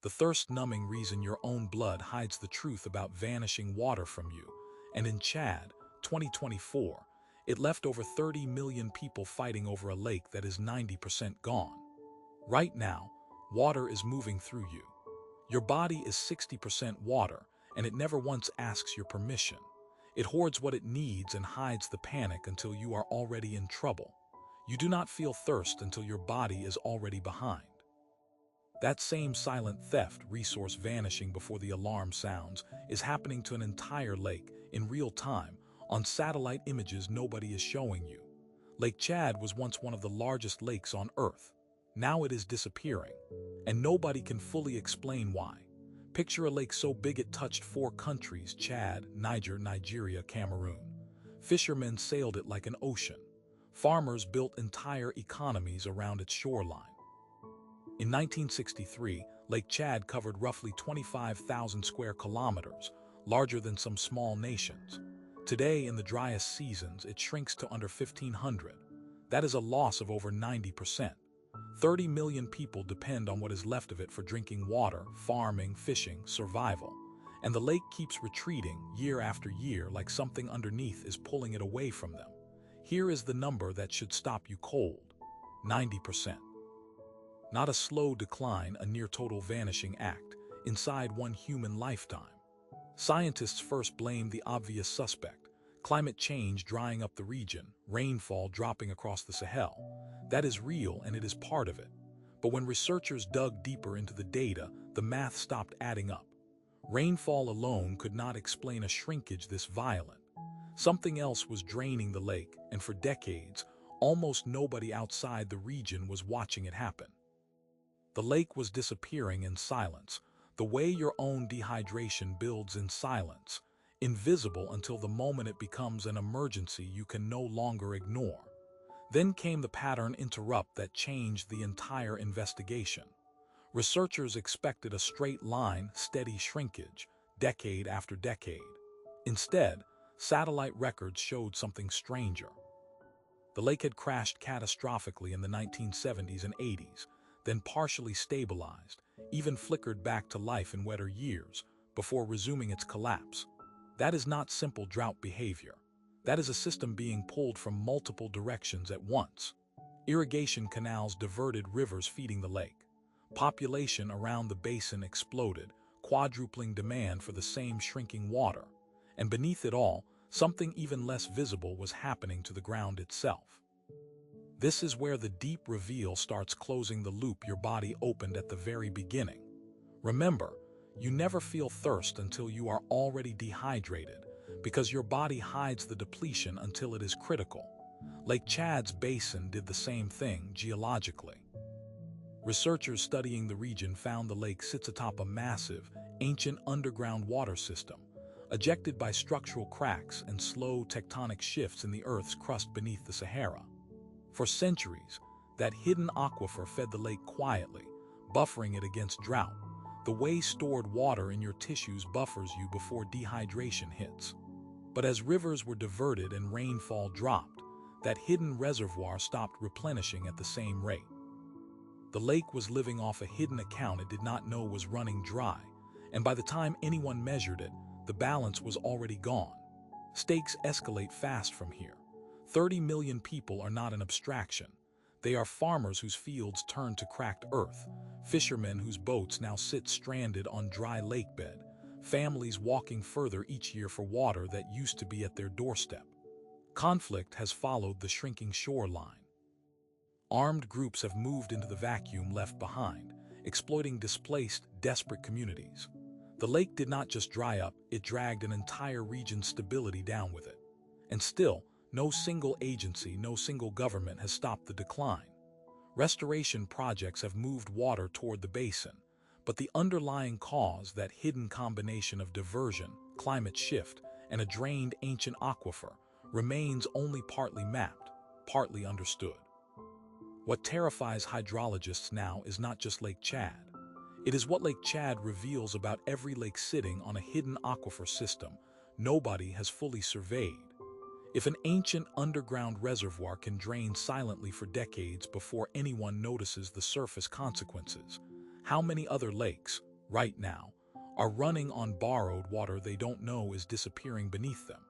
the thirst-numbing reason your own blood hides the truth about vanishing water from you. And in Chad, 2024, it left over 30 million people fighting over a lake that is 90% gone. Right now, water is moving through you. Your body is 60% water, and it never once asks your permission. It hoards what it needs and hides the panic until you are already in trouble. You do not feel thirst until your body is already behind. That same silent theft, resource vanishing before the alarm sounds, is happening to an entire lake in real time on satellite images nobody is showing you. Lake Chad was once one of the largest lakes on Earth. Now it is disappearing, and nobody can fully explain why. Picture a lake so big it touched 4 countries: Chad, Niger, Nigeria, Cameroon. Fishermen sailed it like an ocean. Farmers built entire economies around its shoreline. In 1963, Lake Chad covered roughly 25,000 square kilometers, larger than some small nations. Today, in the driest seasons, it shrinks to under 1,500. That is a loss of over 90%. 30 million people depend on what is left of it for drinking water, farming, fishing, survival. And the lake keeps retreating year after year like something underneath is pulling it away from them. Here is the number that should stop you cold: 90%. Not a slow decline, a near-total vanishing act, inside one human lifetime. Scientists first blame the obvious suspect: climate change drying up the region, rainfall dropping across the Sahel. That is real and it is part of it. But when researchers dug deeper into the data, the math stopped adding up. Rainfall alone could not explain a shrinkage this violent. Something else was draining the lake, and for decades, almost nobody outside the region was watching it happen. The lake was disappearing in silence, the way your own dehydration builds in silence, invisible until the moment it becomes an emergency you can no longer ignore. Then came the pattern interrupt that changed the entire investigation. Researchers expected a straight line, steady shrinkage, decade after decade. Instead, satellite records showed something stranger. The lake had crashed catastrophically in the 1970s and 80s, then partially stabilized, even flickered back to life in wetter years, before resuming its collapse. That is not simple drought behavior. That is a system being pulled from multiple directions at once. Irrigation canals diverted rivers feeding the lake. Population around the basin exploded, quadrupling demand for the same shrinking water. And beneath it all, something even less visible was happening to the ground itself. This is where the deep reveal starts closing the loop your body opened at the very beginning. Remember, you never feel thirst until you are already dehydrated, because your body hides the depletion until it is critical. Lake Chad's basin did the same thing geologically. Researchers studying the region found the lake sits atop a massive, ancient underground water system, ejected by structural cracks and slow tectonic shifts in the Earth's crust beneath the Sahara. For centuries, that hidden aquifer fed the lake quietly, buffering it against drought. The way stored water in your tissues buffers you before dehydration hits. But as rivers were diverted and rainfall dropped, that hidden reservoir stopped replenishing at the same rate. The lake was living off a hidden account it did not know was running dry, and by the time anyone measured it, the balance was already gone. Stakes escalate fast from here. 30 million people are not an abstraction. They are farmers whose fields turned to cracked earth, fishermen whose boats now sit stranded on dry lakebed, families walking further each year for water that used to be at their doorstep. Conflict has followed the shrinking shoreline. Armed groups have moved into the vacuum left behind, exploiting displaced, desperate communities. The lake did not just dry up, it dragged an entire region's stability down with it. And still, no single agency, no single government has stopped the decline. Restoration projects have moved water toward the basin, but the underlying cause, that hidden combination of diversion, climate shift, and a drained ancient aquifer, remains only partly mapped, partly understood. What terrifies hydrologists now is not just Lake Chad. It is what Lake Chad reveals about every lake sitting on a hidden aquifer system nobody has fully surveyed. If an ancient underground reservoir can drain silently for decades before anyone notices the surface consequences, how many other lakes, right now, are running on borrowed water they don't know is disappearing beneath them.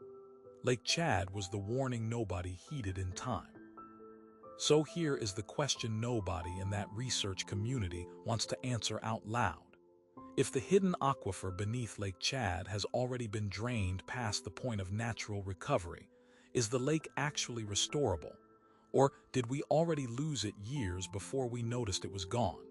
Lake Chad was the warning nobody heeded in time. So here is the question nobody in that research community wants to answer out loud. If the hidden aquifer beneath Lake Chad has already been drained past the point of natural recovery, is the lake actually restorable? Or did we already lose it years before we noticed it was gone?